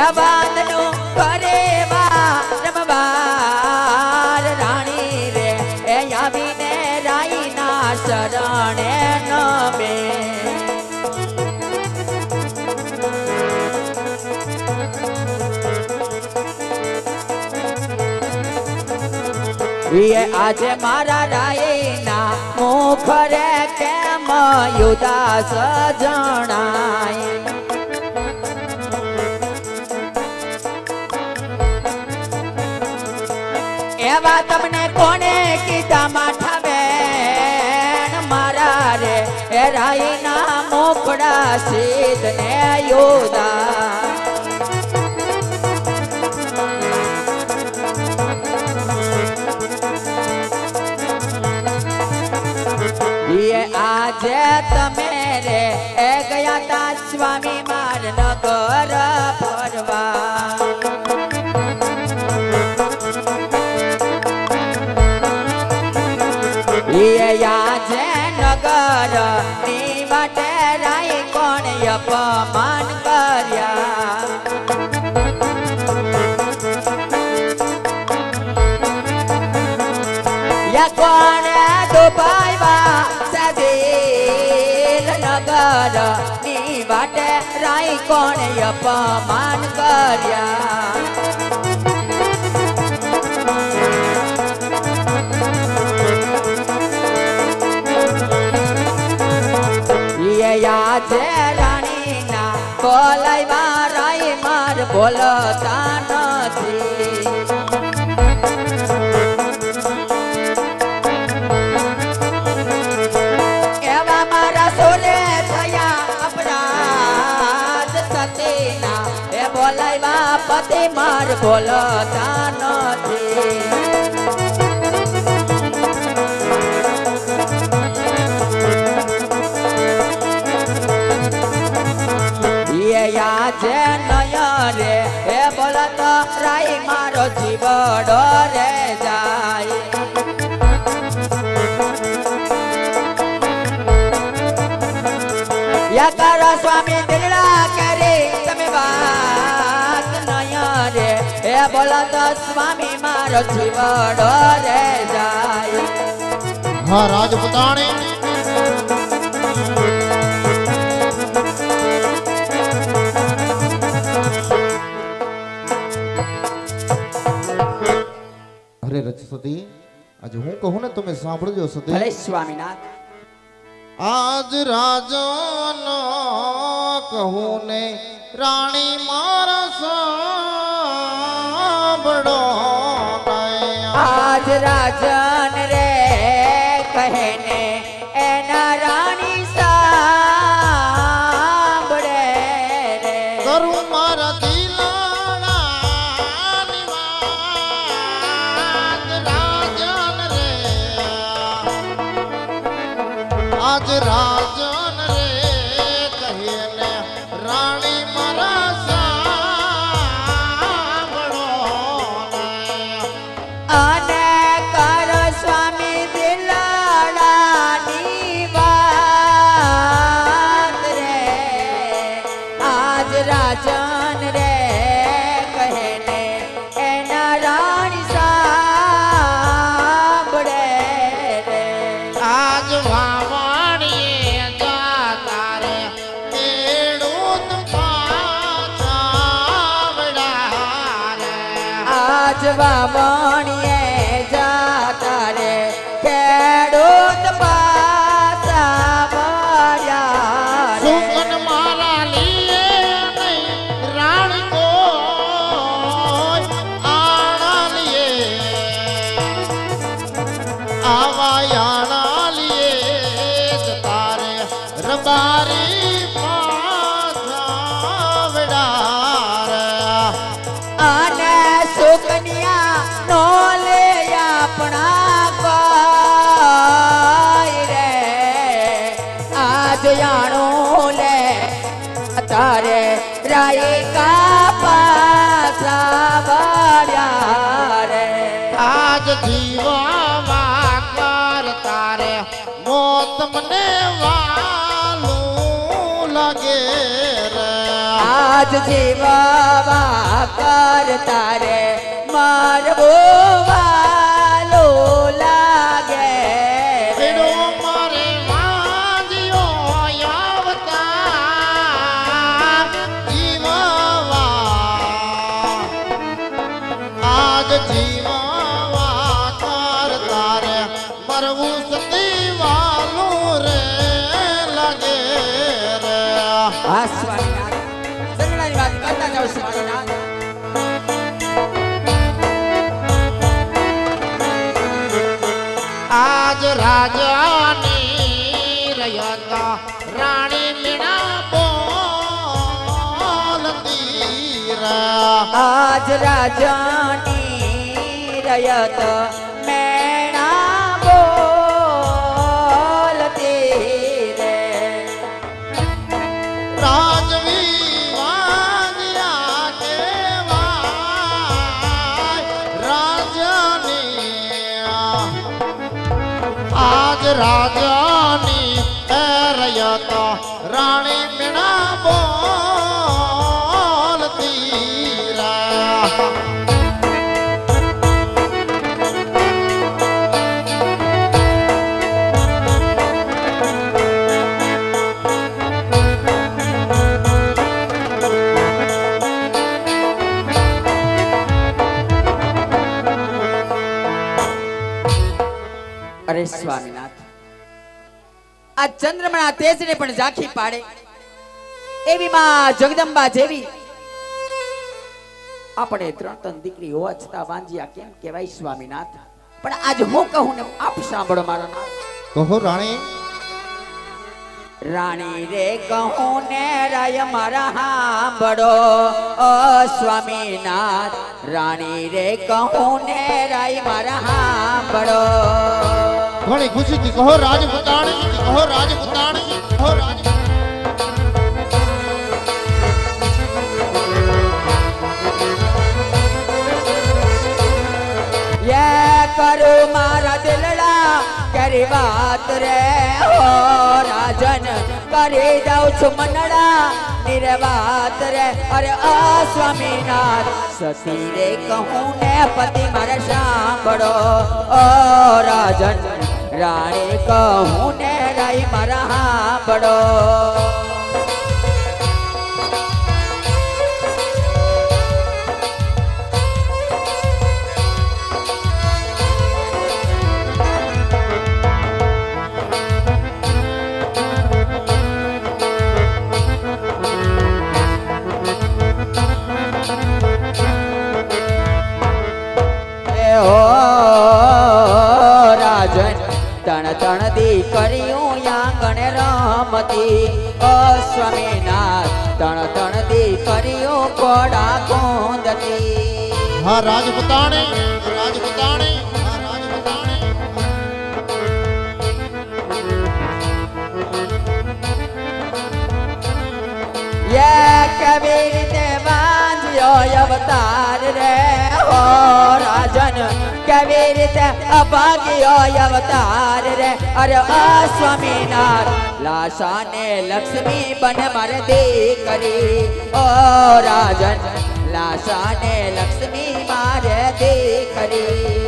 યવાનનું કરે રમવાર રાણી રે એ આવીને રાઈના શરણે નમે આજે મારા રાયના મુખ રે કેમ યુદાસ જણાય એવા તમને કોને કીધા માઠા બેન મારા રે એ રાયના મુખડા સીધ ને યુદા આજે તમે રે એ ગયા તા સ્વામી માર નગર ફરવા આજે નગર ની વાટે રાઈ કોણ અપમાન કર્યા કોણ દુબાઈવા સદીલ નગર ની વાટે રાઈ કોણ અપમાન કર્યા આજે રાણીના બોલાવ્યા રાઈ માર બોલતા નથી પતિ માર બોલતા નથી આજે નય રે એ બોલતો રાઈ મારો જીવડો રે જાય યા સ્વામી દિલડા કરે તમે વાત રે એ બોલતો સ્વામી મારો જીવડો રે જાય હા રાજપુતાણી અરે રચ સતી આજે હું કહું ને તમે સાંભળજો સતી ભલે સ્વામીનાથ આજ રાજાનો કહું ને રાણી મારા સાંભળો આજ રાજન રે કહે ને એના રાણી સાંભળે રે કરું મારા દિલાણાની વાત રાજન રે આજ રાજન રે કહે ને રાણી મારા સાંભળો અને કર સ્વામી દિલાડાની વાત રે આજ રાજન રે કહે ને એના રાણી સાંભળે રે આજ વાવાણીએ જાતા રે ખેડૂત પાછાવડા રે આજ વાવણીએ જાતા રે ખેડૂત પાછા વળ્યા રે સુકન મારા લીએ નહીં રાણી કોઈ આણા લીએ આવા આણા લીએ જતા રે રબારી પાછાવડા રે અને સુકન્યા નો લે આપણા કોઈ રે આજ યાણો લે તારે રાઈ કા પાછા વળ્યા રે આજ જીવવા કરતા રે મોત મને વાલું લાગે રે આજ આજ જીવવા કરતા રે મારવો વાલો લાગે રે. એડો મારે વાંજ્યો આવતા જીવવા આજ જીવવા કરતા રે મરવું સતી વાલું રે લાગે રે. હા સ્વામીનાથ, સંગડાની વાત કરતા જાઓ સ્વામીનાથ. આજ રાજાની રયતા રાણી મીણા બોલતી રે. આજ રાજાની રયત મેણા બોલતી રે. રાજવી વાજ્યા કેવાય રાજાની આજ રાજાની રયતા રાણી મીણા બોલતી રે. અરે સ્વામીનાથ, આ ચંદ્રમણા તેજને પણ ઝાંખી પાડે એવી માં જગદંબા જેવી આપણે ત્રણ ત્રણ દીકરી હોવા છતાં વાંજિયા કેમ કહેવાય સ્વામીનાથ? પણ આજ હું કહું ને આપ સાંભળો મારો નાથ. કહો રાણી. રાણી રે કહું ને રાય મારા સાંભળો ઓ સ્વામીનાથ. રાણી રે કહું ને રાય મારા સાંભળો. ઘણી ખુશીથી કહો રાજપૂતાણી, કહો રાજપૂતાણી, કહો રાજપૂતાણી. યે કરું મારા દિલડા કરી વાત રે હો રાજન, કરી દઉં છું મનડા નિર્વાત રે. અરે ઓ સ્વામીનાથ, સતી રે કહું ને પતિ મારે સાંભળો ઓ રાજન. રાણી કહું ને રાઈ મારા સાંભળો. હો રાજન, તણ તણ દીકરીયું આંગણે રમતી ઓ સ્વામીનાથ. તણ તણ દીકરીયું કોડા કૂંદતી. હા રાજપૂતાણી, રાજપૂતાણી, હા રાજપૂતાણી. યે કેવી રીતે વાંજ્યો અવતાર રે હો રાજન, કેવી રીતે અભાગ્યો અવતાર રે. અરે ઓ સ્વામીનાથ, લાશાને લક્ષ્મી બન મારે દીકરી ઓ રાજન. લાશાને લક્ષ્મી મારે દીકરી.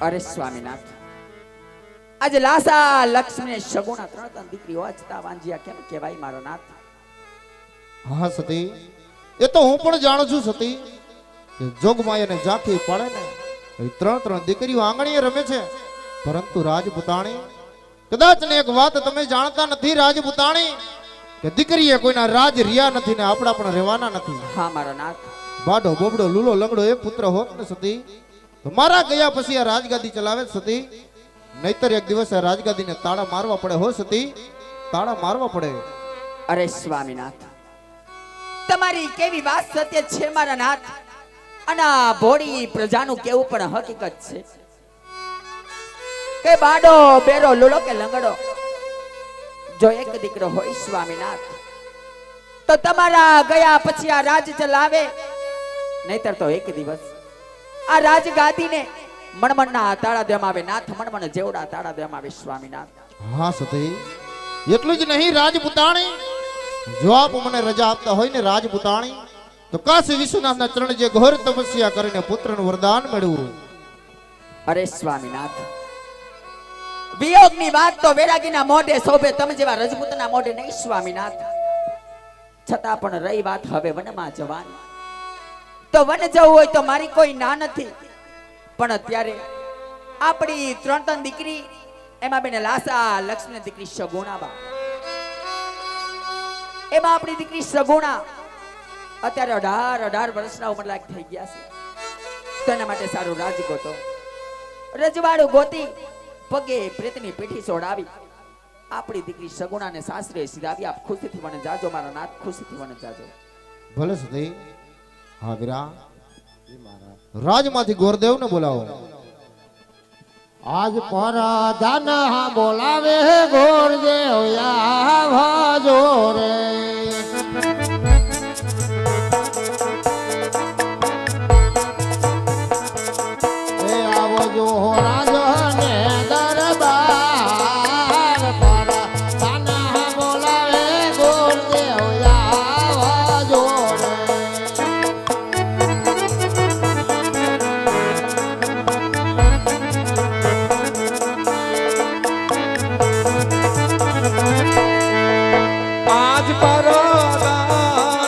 અરે સ્વામીનાથ, આજે લાસા લક્ષ્મી સગુણા ત્રણ ત્રણ દીકરી હોવા છતાં વાંજિયા કેમ કહેવાય મારો નાથ? હા સતી, એ તો હું પણ જાણું છું સતી કે જોગમાયાને ઝાંખી પાડે ને એ ત્રણ ત્રણ દીકરીઓ આંગણીએ રમે છે. પરંતુ રાજપૂતાણી, કદાચ ને એક વાત તમે જાણતા નથી રાજપૂતાણી, કે દીકરીએ કોઈના રાજ રહ્યા નથી ને આપણા પણ રહેવાના નથી. હા મારો નાથ. બાડો બોબડો લૂલો લંગડો એ પુત્ર હોત ને સતી, તો મારા ગયા પછી આ રાજગાદી ચલાવે સતી. નહીતર એક દિવસ આ રાજગાદીને તાળા મારવા પડે હો સતી, તાળા મારવા પડે. અરે સ્વામીનાથ, તમારી કેવી વાત સત્ય છે મારા નાથ. અને આ ભોળી પ્રજાનું કેવું પણ હકીકત છે. કે બાડો બેરો લુલો કે લંગડો, જો એક દીકરો હોય સ્વામીનાથ તો તમારા ગયા પછી આ રાજ ચલાવે, નહીતર તો એક દિવસ આ રાજ ગાદીને મણમણના તાળા દેવામાં આવે. નાથ મણમણ જેવડા તાળા દેવામાં આવે સ્વામીનાથ. હા સતી, એટલું જ નહીં રાજપુતાણી, જો આપ મને રજા આપતા હોય ને રાજપુતાણી, તો કાશી વિશ્વનાથના ચરણ જે ઘોર તપસ્યા કરીને પુત્રનું વરદાન મેળવું. અરે સ્વામીનાથ, વિયોગની વાત તો વેરાગીના મોઢે શોભે, તમે જેવા રજપૂતના મોઢે નહીં સ્વામીનાથ. છતાં પણ રહી વાત હવે વનમાં જવાની, તો વન જવું હોય તો મારી કોઈ ના નથી. પણ અત્યારે આપણી 3 દીકરી, એમાં બેને લાસા લક્ષ્મી દીકરી સગુણાબા, એમાં આપણી દીકરી સગુણા અત્યારે 18 વર્ષના ઉંમરલાયક થઈ ગયા છે. તો એના માટે સારું રાજ ગોતો, રજવાડું ગોતી પગે પ્રેતની પીઠી સોડાવી આપણી દીકરી સગુણાને સાસરે સીધાવી. આપ ખુશીથી વને જાજો મારા નાથ, ખુશીથી વને જાજો. ભલે સતી. હા વીરા, રાજમાંથી ગોરદેવને બોલાવો. આજ પરાધન બોલાવે ગોરદેવ આવજો રે. એ આવજો રાજને દરબાર, પરાધન બોલાવે ગોરદેવ આવજો રે. આજ પરદાન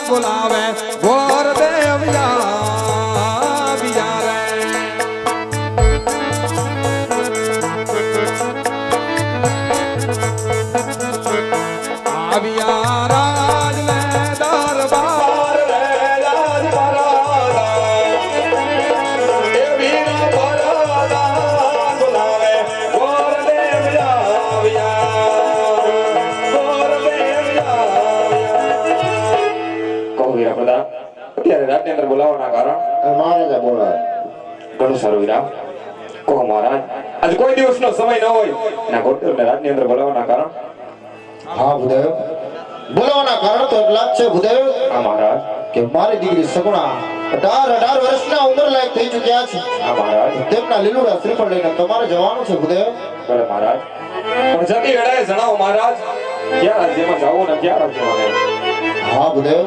બોલાવે ગોરદેવ આવ્યા રે. આવ્યા રાજને દરબાર રે, રાજ પરદાન એ વીરા પરદાન બોલાવે ગોરદેવ આવ્યા. કહો વીરા પ્રધાન, અત્યારે રાજની અંદર બોલાવવાના કારણ? મહારાજા બોલાવે. ઘણું સારું વીરા. કહો મહારાજ, આજ કોઈ દિવસનો સમય ન હોય ના ગોરદેવને રાજની અંદર બોલાવવાના કારણ? હા ભૂદેવ, બોલાવાના કારણ તો એટલા જ છે ભૂદેવ હા મહારાજ. કે મારી દીકરી સગુણા 18 વર્ષના ઉંમર લાયક થઈ ચૂક્યા છે. હા મહારાજ. તેમના લીલુડા શ્રીફળ લઈને તમારે જવાનું છે ભૂદેવ. ભલે મહારાજ, પણ જતી વેળાએ જણાવો મહારાજ, ક્યાં રાજ્યમાં જવું ને ક્યાં રાજ્યમાં નહીં? હા ભૂદેવ,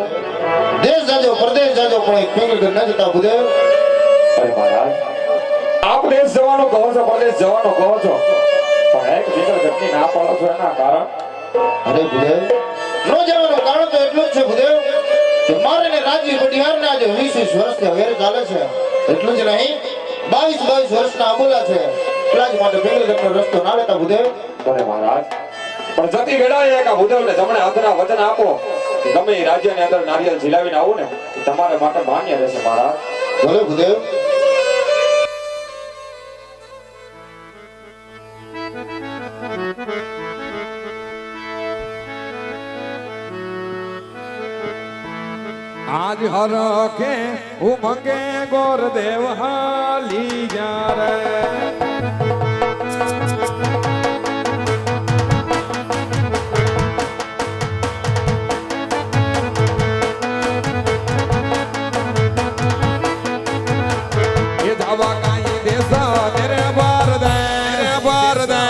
દેશ જાજો પરદેશ જાજો, પણ એક પેંગલ ન જતા ભૂદેવ. અરે મહારાજ, આપ દેશ જવાનું કહો છો, પરદેશ જવાનું કહો છો, પણ એક દીકરા ઘટની ના પાડો છો એના કારણ? અરે ભૂદેવ, ન જવાનું કારણ તો એટલું જ છે ભૂદેવ કે મારે ને રાજવી પટિહારને આજે 20 વર્ષથી વેર ચાલે છે. એટલું જ નહીં, 22 વર્ષના અબોલા છે. એટલા જ માટે પેંગલગઢનો રસ્તો ના લેતા ભૂદેવ. ભલે મહારાજ, પણ જતી વેળાએ એક આ ભૂદેવને જમણે હાથના વચન આપો કે ગમે એ રાજ્યની અંદર નારિયેળ ઝીલાવીને આવું ને તમારા માટે માન્ય રહેશે મહારાજ. ભલે ભૂદેવ. આજ હરખે ઉમંગે ગોરદેવ હાલી જા રે. એ ધાવા કાઈ દેસા તેરે બાર દે, બાર દે.